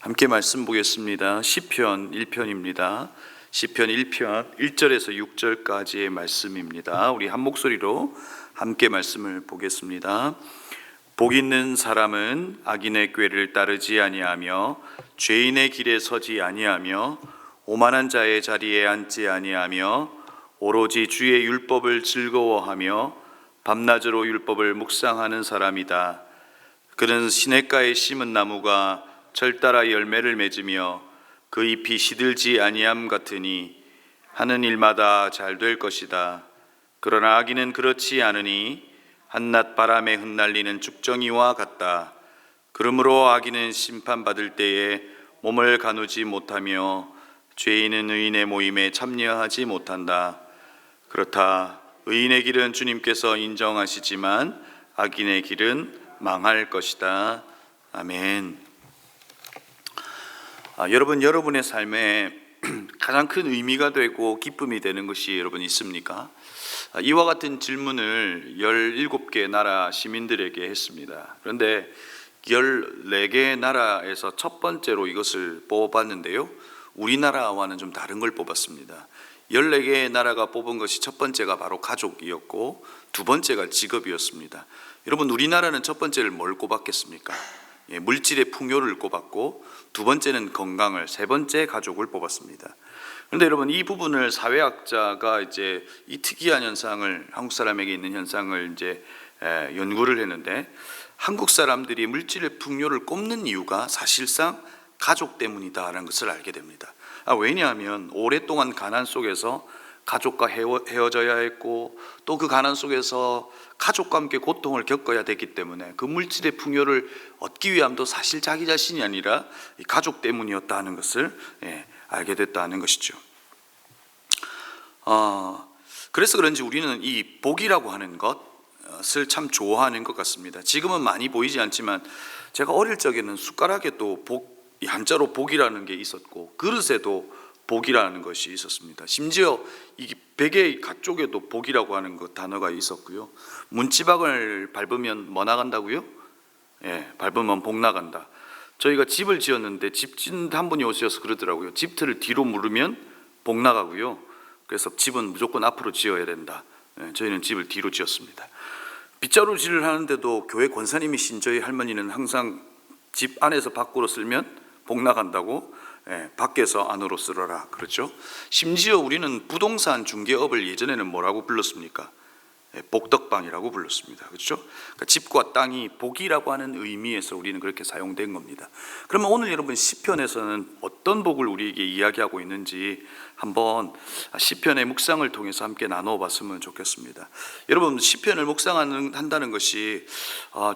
함께 말씀 보겠습니다. 시편 1편입니다. 시편 1편 1절에서 6절까지의 말씀입니다. 우리 한 목소리로 함께 말씀을 보겠습니다. 복 있는 사람은 악인의 꾀를 따르지 아니하며 죄인의 길에 서지 아니하며 오만한 자의 자리에 앉지 아니하며 오로지 주의 율법을 즐거워하며 밤낮으로 율법을 묵상하는 사람이다. 그는 시냇가에 심은 나무가 철따라 열매를 맺으며 그 잎이 시들지 아니함 같으니 하는 일마다 잘 될 것이다. 그러나 악인은 그렇지 않으니 한낮 바람에 흩날리는 죽정이와 같다. 그러므로 악인은 심판받을 때에 몸을 가누지 못하며 죄인은 의인의 모임에 참여하지 못한다. 그렇다. 의인의 길은 주님께서 인정하시지만 악인의 길은 망할 것이다. 아멘. 여러분의 삶에 가장 큰 의미가 되고 기쁨이 되는 것이 여러분 있습니까? 이와 같은 질문을 17개 나라 시민들에게 했습니다. 그런데 14개 나라에서 첫 번째로 이것을 뽑았는데요, 우리나라와는 좀 다른 걸 뽑았습니다. 14개의 나라가 뽑은 것이 첫 번째가 바로 가족이었고 두 번째가 직업이었습니다. 여러분, 우리나라는 첫 번째를 뭘 꼽았겠습니까? 물질의 풍요를 꼽았고 두 번째는 건강을, 세 번째 가족을 뽑았습니다. 그런데 여러분, 이 부분을 사회학자가 이제 이 특이한 현상을, 한국 사람에게 있는 현상을 이제 연구를 했는데, 한국 사람들이 물질의 풍요를 꼽는 이유가 사실상 가족 때문이다라는 것을 알게 됩니다. 왜냐하면 오랫동안 가난 속에서 가족과 헤어져야 했고 또 그 가난 속에서 가족과 함께 고통을 겪어야 됐기 때문에 그 물질의 풍요를 얻기 위함도 사실 자기 자신이 아니라 가족 때문이었다는 것을 알게 됐다는 것이죠. 그래서 그런지 우리는 이 복이라고 하는 것을 참 좋아하는 것 같습니다. 지금은 많이 보이지 않지만 제가 어릴 적에는 숟가락에도 한자로 복이라는 게 있었고 그릇에도 복이라는 것이 있었습니다. 심지어 이 베개 가쪽에도 복이라고 하는 단어가 있었고요. 문지방을 밟으면 뭐 나간다고요? 밟으면 복 나간다. 저희가 집을 지었는데 집 짓는 한 분이 오셔서 그러더라고요. 집틀을 뒤로 물으면 복 나가고요. 그래서 집은 무조건 앞으로 지어야 된다. 저희는 집을 뒤로 지었습니다. 빗자루질을 하는데도 교회 권사님이신 저희 할머니는 항상 집 안에서 밖으로 쓸면 복 나간다고 밖에서 안으로 쓸어라, 그렇죠? 심지어 우리는 부동산 중개업을 예전에는 뭐라고 불렀습니까? 복덕방이라고 불렀습니다. 그렇죠? 그러니까 집과 땅이 복이라고 하는 의미에서 우리는 그렇게 사용된 겁니다. 그러면 오늘 여러분 시편에서는 어떤 복을 우리에게 이야기하고 있는지 한번 시편의 묵상을 통해서 함께 나누어 봤으면 좋겠습니다. 여러분, 시편을 묵상한다는 것이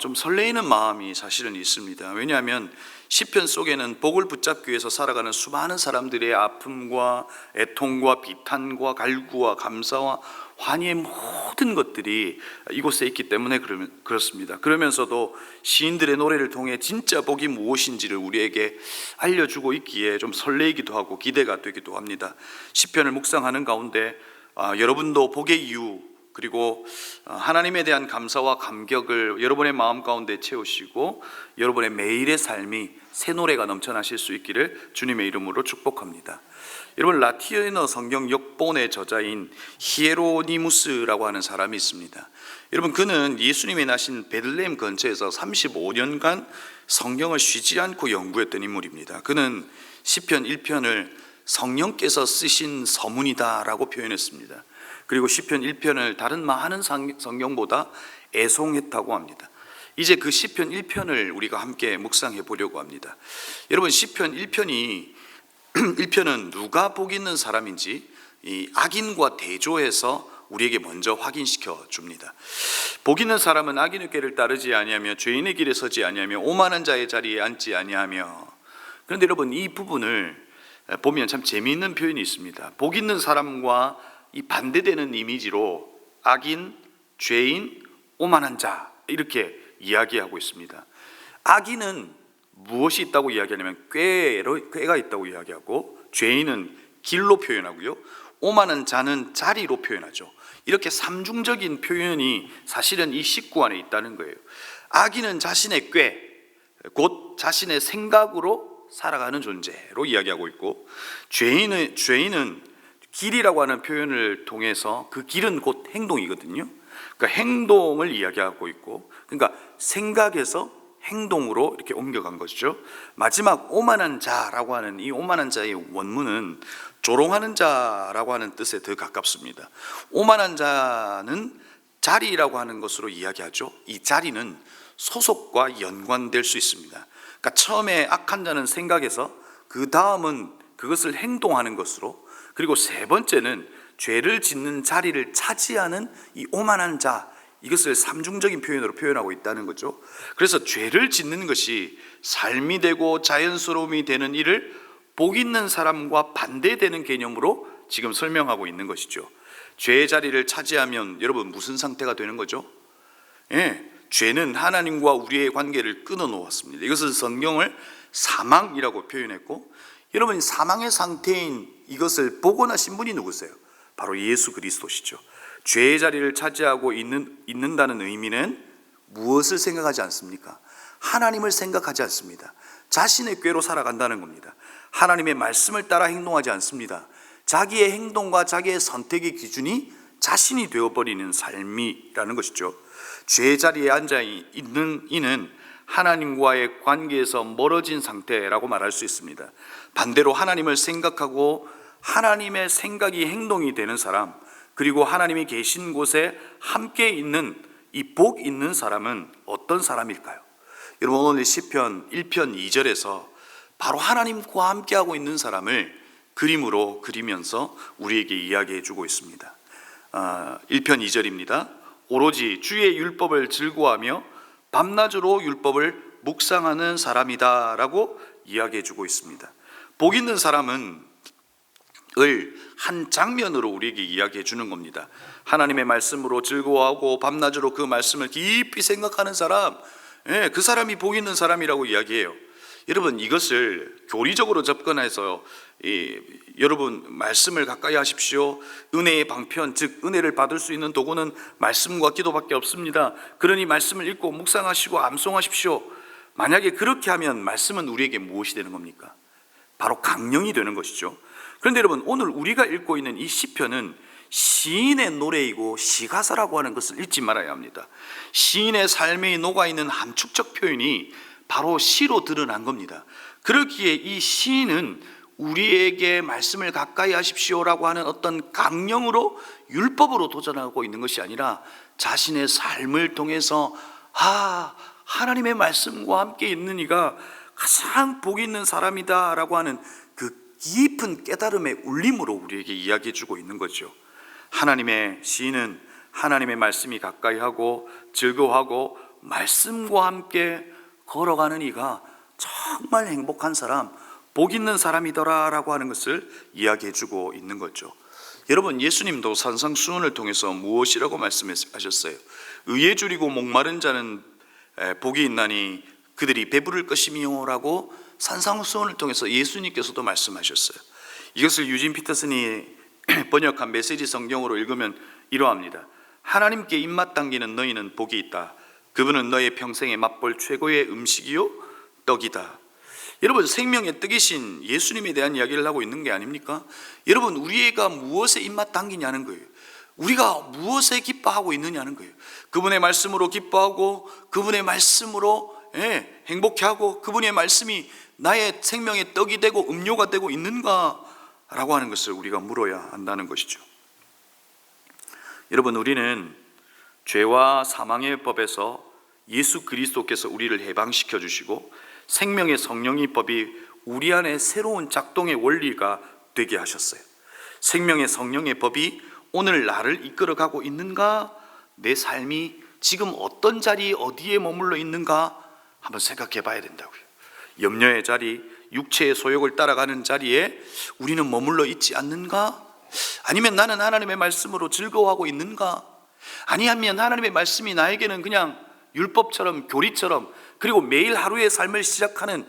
좀 설레이는 마음이 사실은 있습니다. 왜냐하면 시편 속에는 복을 붙잡기 위해서 살아가는 수많은 사람들의 아픔과 애통과 비탄과 갈구와 감사와 환희의 모든 것들이 이곳에 있기 때문에 그렇습니다. 그러면서도 시인들의 노래를 통해 진짜 복이 무엇인지를 우리에게 알려주고 있기에 좀 설레이기도 하고 기대가 되기도 합니다. 시편을 묵상하는 가운데 여러분도 복의 이유, 그리고 하나님에 대한 감사와 감격을 여러분의 마음 가운데 채우시고 여러분의 매일의 삶이 새 노래가 넘쳐나실 수 있기를 주님의 이름으로 축복합니다. 여러분, 라틴어 성경 역본의 저자인 히에로니무스라고 하는 사람이 있습니다. 여러분, 그는 예수님이 나신 베들레헴 근처에서 35년간 성경을 쉬지 않고 연구했던 인물입니다. 그는 시편 1편을 성령께서 쓰신 서문이다라고 표현했습니다. 그리고 시편 1편을 다른 많은 성경보다 애송했다고 합니다. 이제 그 시편 1편을 우리가 함께 묵상해 보려고 합니다. 여러분, 시편 1편은 누가 복 있는 사람인지 이 악인과 대조해서 우리에게 먼저 확인시켜 줍니다. 복 있는 사람은 악인의 꾀를 따르지 아니하며 죄인의 길에 서지 아니하며 오만한 자의 자리에 앉지 아니하며. 그런데 여러분, 이 부분을 보면 참 재미있는 표현이 있습니다. 복 있는 사람과 이 반대되는 이미지로 악인, 죄인, 오만한 자 이렇게 이야기하고 있습니다. 악인은 무엇이 있다고 이야기하냐면 꾀가 있다고 이야기하고, 죄인은 길로 표현하고요, 오만한 자는 자리로 표현하죠. 이렇게 삼중적인 표현이 사실은 이 식구 안에 있다는 거예요. 악인은 자신의 꾀, 곧 자신의 생각으로 살아가는 존재로 이야기하고 있고, 죄인은 길이라고 하는 표현을 통해서 그 길은 곧 행동이거든요. 그러니까 행동을 이야기하고 있고, 그러니까 생각에서 행동으로 이렇게 옮겨간 것이죠. 마지막 오만한 자라고 하는 이 오만한 자의 원문은 조롱하는 자라고 하는 뜻에 더 가깝습니다. 오만한 자는 자리라고 하는 것으로 이야기하죠. 이 자리는 소속과 연관될 수 있습니다. 그러니까 처음에 악한 자는 생각에서, 그 다음은 그것을 행동하는 것으로, 그리고 세 번째는 죄를 짓는 자리를 차지하는 이 오만한 자, 이것을 삼중적인 표현으로 표현하고 있다는 거죠. 그래서 죄를 짓는 것이 삶이 되고 자연스러움이 되는 일을 복 있는 사람과 반대되는 개념으로 지금 설명하고 있는 것이죠. 죄의 자리를 차지하면 여러분 무슨 상태가 되는 거죠? 죄는 하나님과 우리의 관계를 끊어 놓았습니다. 이것은 성경을 사망이라고 표현했고, 여러분 사망의 상태인 이것을 복원하신 분이 누구세요? 바로 예수 그리스도시죠. 죄의 자리를 차지하고 있는다는 의미는 무엇을 생각하지 않습니까? 하나님을 생각하지 않습니다. 자신의 꾀로 살아간다는 겁니다. 하나님의 말씀을 따라 행동하지 않습니다. 자기의 행동과 자기의 선택의 기준이 자신이 되어버리는 삶이라는 것이죠. 죄의 자리에 앉아 있는 이는 하나님과의 관계에서 멀어진 상태라고 말할 수 있습니다. 반대로 하나님을 생각하고 하나님의 생각이 행동이 되는 사람, 그리고 하나님이 계신 곳에 함께 있는 이 복 있는 사람은 어떤 사람일까요? 여러분 오늘 시편 1편 2절에서 바로 하나님과 함께하고 있는 사람을 그림으로 그리면서 우리에게 이야기해 주고 있습니다. 1편 2절입니다. 오로지 주의 율법을 즐거워하며 밤낮으로 율법을 묵상하는 사람이다 라고 이야기해 주고 있습니다. 복 있는 사람은 한 장면으로 우리에게 이야기해 주는 겁니다. 하나님의 말씀으로 즐거워하고 밤낮으로 그 말씀을 깊이 생각하는 사람, 그 사람이 복 있는 사람이라고 이야기해요. 여러분 이것을 교리적으로 접근해서 여러분 말씀을 가까이 하십시오. 은혜의 방편, 즉 은혜를 받을 수 있는 도구는 말씀과 기도밖에 없습니다. 그러니 말씀을 읽고 묵상하시고 암송하십시오. 만약에 그렇게 하면 말씀은 우리에게 무엇이 되는 겁니까? 바로 강령이 되는 것이죠. 그런데 여러분 오늘 우리가 읽고 있는 이 시편은 시인의 노래이고 시가사라고 하는 것을 잊지 말아야 합니다. 시인의 삶에 녹아있는 함축적 표현이 바로 시로 드러난 겁니다. 그렇기에 이 시인은 우리에게 말씀을 가까이 하십시오라고 하는 어떤 강령으로 율법으로 도전하고 있는 것이 아니라 자신의 삶을 통해서 하나님의 말씀과 함께 있는 이가 가장 복 있는 사람이다 라고 하는 그 깊은 깨달음의 울림으로 우리에게 이야기해 주고 있는 거죠. 하나님의 시인은 하나님의 말씀이 가까이 하고 즐거워하고 말씀과 함께 걸어가는 이가 정말 행복한 사람, 복 있는 사람이더라 라고 하는 것을 이야기해 주고 있는 거죠. 여러분 예수님도 산상수훈을 통해서 무엇이라고 말씀하셨어요? 의에 줄이고 목마른 자는 복이 있나니 그들이 배부를 것이며 라고 산상수훈을 통해서 예수님께서도 말씀하셨어요. 이것을 유진 피터슨이 번역한 메시지 성경으로 읽으면 이러합니다. 하나님께 입맛 당기는 너희는 복이 있다. 그분은 너의 평생에 맛볼 최고의 음식이요 떡이다. 여러분 생명의 떡이신 예수님에 대한 이야기를 하고 있는 게 아닙니까? 여러분 우리가 무엇에 입맛 당기냐는 거예요. 우리가 무엇에 기뻐하고 있느냐는 거예요. 그분의 말씀으로 기뻐하고 그분의 말씀으로 행복해하고 그분의 말씀이 나의 생명의 떡이 되고 음료가 되고 있는가 라고 하는 것을 우리가 물어야 한다는 것이죠. 여러분 우리는 죄와 사망의 법에서 예수 그리스도께서 우리를 해방시켜 주시고 생명의 성령의 법이 우리 안에 새로운 작동의 원리가 되게 하셨어요. 생명의 성령의 법이 오늘 나를 이끌어가고 있는가? 내 삶이 지금 어떤 자리 어디에 머물러 있는가? 한번 생각해 봐야 된다고요. 염려의 자리, 육체의 소욕을 따라가는 자리에 우리는 머물러 있지 않는가? 아니면 나는 하나님의 말씀으로 즐거워하고 있는가? 아니면 하나님의 말씀이 나에게는 그냥 율법처럼 교리처럼 그리고 매일 하루의 삶을 시작하는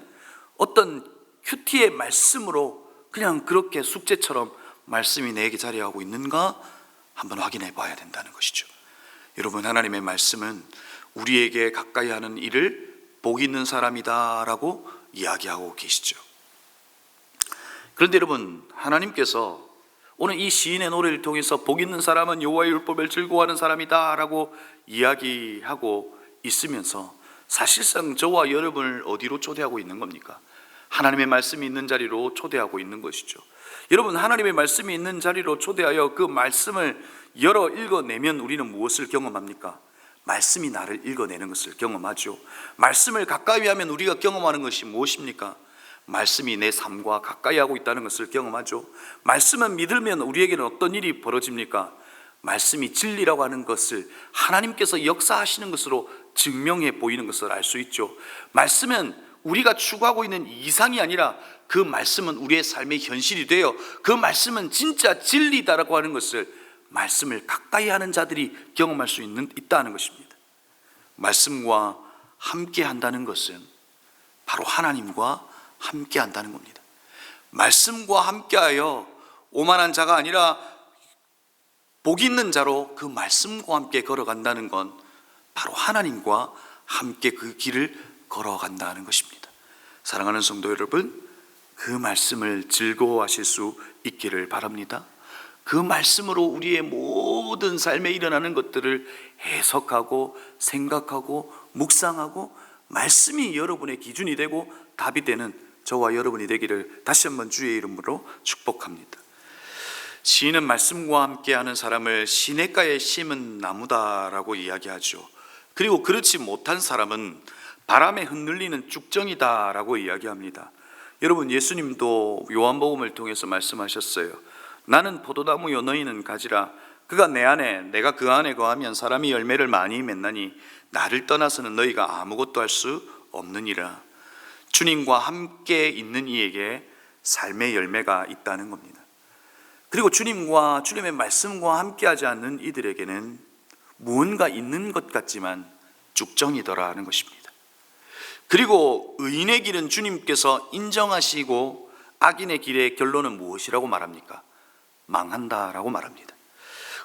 어떤 큐티의 말씀으로 그냥 그렇게 숙제처럼 말씀이 내게 자리하고 있는가? 한번 확인해 봐야 된다는 것이죠. 여러분 하나님의 말씀은 우리에게 가까이 하는 일을 복 있는 사람이다 라고 이야기하고 계시죠. 그런데 여러분, 하나님께서 오늘 이 시인의 노래를 통해서 복 있는 사람은 여호와의 율법을 즐거워하는 사람이다 라고 이야기하고 있으면서 사실상 저와 여러분을 어디로 초대하고 있는 겁니까? 하나님의 말씀이 있는 자리로 초대하고 있는 것이죠. 여러분, 하나님의 말씀이 있는 자리로 초대하여 그 말씀을 열어 읽어내면 우리는 무엇을 경험합니까? 말씀이 나를 읽어내는 것을 경험하죠. 말씀을 가까이 하면 우리가 경험하는 것이 무엇입니까? 말씀이 내 삶과 가까이 하고 있다는 것을 경험하죠. 말씀은 믿으면 우리에게는 어떤 일이 벌어집니까? 말씀이 진리라고 하는 것을 하나님께서 역사하시는 것으로 증명해 보이는 것을 알 수 있죠. 말씀은 우리가 추구하고 있는 이상이 아니라 그 말씀은 우리의 삶의 현실이 되어 그 말씀은 진짜 진리다라고 하는 것을 말씀을 가까이 하는 자들이 경험할 수 있다는 것입니다. 말씀과 함께 한다는 것은 바로 하나님과 함께 한다는 겁니다. 말씀과 함께하여 오만한 자가 아니라 복 있는 자로 그 말씀과 함께 걸어간다는 건 바로 하나님과 함께 그 길을 걸어간다는 것입니다. 사랑하는 성도 여러분, 그 말씀을 즐거워하실 수 있기를 바랍니다. 그 말씀으로 우리의 모든 삶에 일어나는 것들을 해석하고 생각하고 묵상하고 말씀이 여러분의 기준이 되고 답이 되는 저와 여러분이 되기를 다시 한번 주의 이름으로 축복합니다. 시인은 말씀과 함께하는 사람을 시냇가에 심은 나무다라고 이야기하죠. 그리고 그렇지 못한 사람은 바람에 흔들리는 쭉정이다라고 이야기합니다. 여러분, 예수님도 요한복음을 통해서 말씀하셨어요. 나는 포도나무요 너희는 가지라. 그가 내 안에 내가 그 안에 거하면 사람이 열매를 많이 맺나니 나를 떠나서는 너희가 아무것도 할 수 없느니라. 주님과 함께 있는 이에게 삶의 열매가 있다는 겁니다. 그리고 주님의 말씀과 함께하지 않는 이들에게는 무언가 있는 것 같지만 쭉정이더라 하는 것입니다. 그리고 의인의 길은 주님께서 인정하시고 악인의 길의 결론은 무엇이라고 말합니까? 망한다라고 말합니다.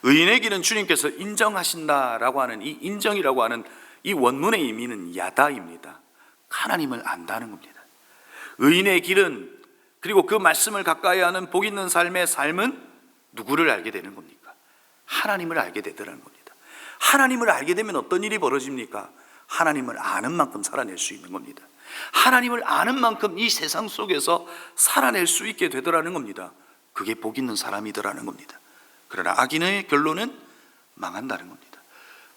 의인의 길은 주님께서 인정하신다라고 하는 이 인정이라고 하는 이 원문의 의미는 야다입니다. 하나님을 안다는 겁니다. 의인의 길은, 그리고 그 말씀을 가까이 하는 복 있는 삶의 삶은 누구를 알게 되는 겁니까? 하나님을 알게 되더라는 겁니다. 하나님을 알게 되면 어떤 일이 벌어집니까? 하나님을 아는 만큼 살아낼 수 있는 겁니다. 하나님을 아는 만큼 이 세상 속에서 살아낼 수 있게 되더라는 겁니다. 그게 복 있는 사람이더라는 겁니다. 그러나 악인의 결론은 망한다는 겁니다.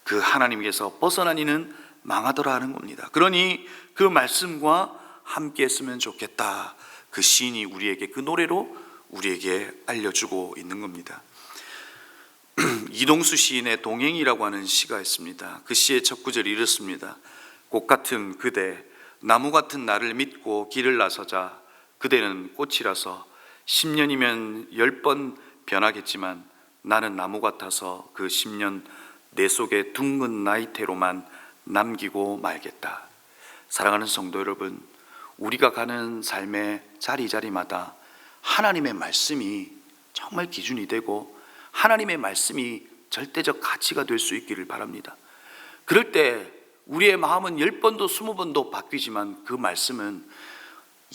그 하나님께서 벗어난 이는 망하더라 하는 겁니다. 그러니 그 말씀과 함께 했으면 좋겠다. 그 시인이 우리에게 그 노래로 우리에게 알려주고 있는 겁니다. 이동수 시인의 동행이라고 하는 시가 있습니다. 그 시의 첫 구절이 이렇습니다. 꽃 같은 그대, 나무 같은 나를 믿고 길을 나서자. 그대는 꽃이라서 10년이면 10번 변하겠지만 나는 나무 같아서 그 10년 내 속에 둥근 나이테로만 남기고 말겠다. 사랑하는 성도 여러분, 우리가 가는 삶의 자리자리마다 하나님의 말씀이 정말 기준이 되고 하나님의 말씀이 절대적 가치가 될 수 있기를 바랍니다. 그럴 때 우리의 마음은 10번도 20번도 바뀌지만 그 말씀은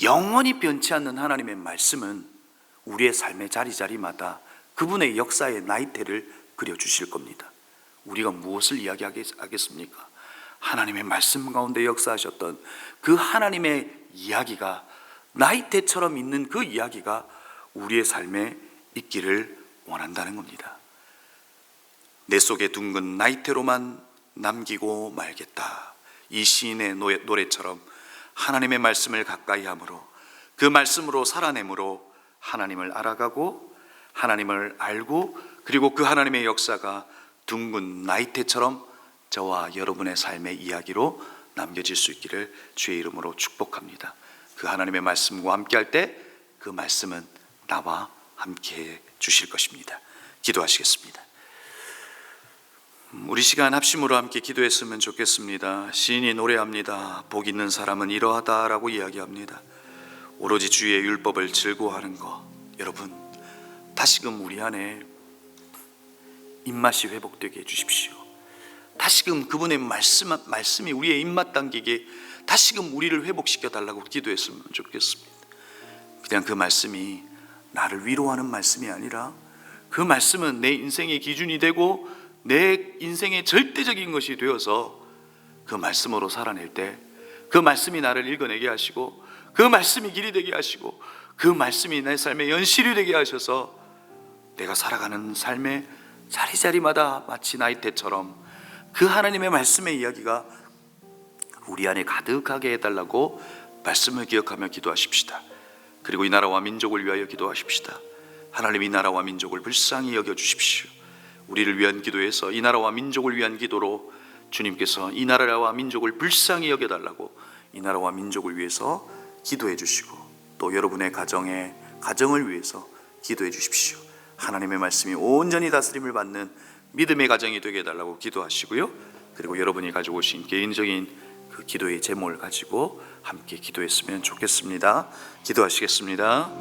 영원히 변치 않는 하나님의 말씀은 우리의 삶의 자리자리마다 그분의 역사의 나이테를 그려주실 겁니다. 우리가 무엇을 이야기하겠습니까? 하나님의 말씀 가운데 역사하셨던 그 하나님의 이야기가 나이테처럼 있는 그 이야기가 우리의 삶에 있기를 원한다는 겁니다. 내 속에 둥근 나이테로만 남기고 말겠다. 이 시인의 노래처럼 하나님의 말씀을 가까이 함으로 그 말씀으로 살아내므로 하나님을 알아가고 하나님을 알고 그리고 그 하나님의 역사가 둥근 나이테처럼 저와 여러분의 삶의 이야기로 남겨질 수 있기를 주의 이름으로 축복합니다. 그 하나님의 말씀과 함께할 때 그 말씀은 나와 함께해 주실 것입니다. 기도하시겠습니다. 우리 시간 합심으로 함께 기도했으면 좋겠습니다. 시인이 노래합니다. 복 있는 사람은 이러하다라고 이야기합니다. 오로지 주의 율법을 즐거워하는 것. 여러분, 다시금 우리 안에 입맛이 회복되게 해주십시오. 다시금 그분의 말씀이 우리의 입맛 당기게 다시금 우리를 회복시켜 달라고 기도했으면 좋겠습니다. 때는 그 말씀이 나를 위로하는 말씀이 아니라 그 말씀은 내 인생의 기준이 되고 내 인생의 절대적인 것이 되어서 그 말씀으로 살아낼 때 그 말씀이 나를 읽어내게 하시고 그 말씀이 길이 되게 하시고 그 말씀이 내 삶의 연실이 되게 하셔서 내가 살아가는 삶의 자리자리마다 마치 나이테처럼 그 하나님의 말씀의 이야기가 우리 안에 가득하게 해달라고 말씀을 기억하며 기도하십시다. 그리고 이 나라와 민족을 위하여 기도하십시다. 하나님, 이 나라와 민족을 불쌍히 여겨주십시오. 우리를 위한 기도에서 이 나라와 민족을 위한 기도로 주님께서 이 나라와 민족을 불쌍히 여겨달라고 이 나라와 민족을 위해서 기도해 주시고 또 여러분의 가정을 위해서 기도해 주십시오. 하나님의 말씀이 온전히 다스림을 받는 믿음의 가정이 되게 해달라고 기도하시고요. 그리고 여러분이 가지고 오신 개인적인 그 기도의 제목을 가지고 함께 기도했으면 좋겠습니다. 기도하시겠습니다.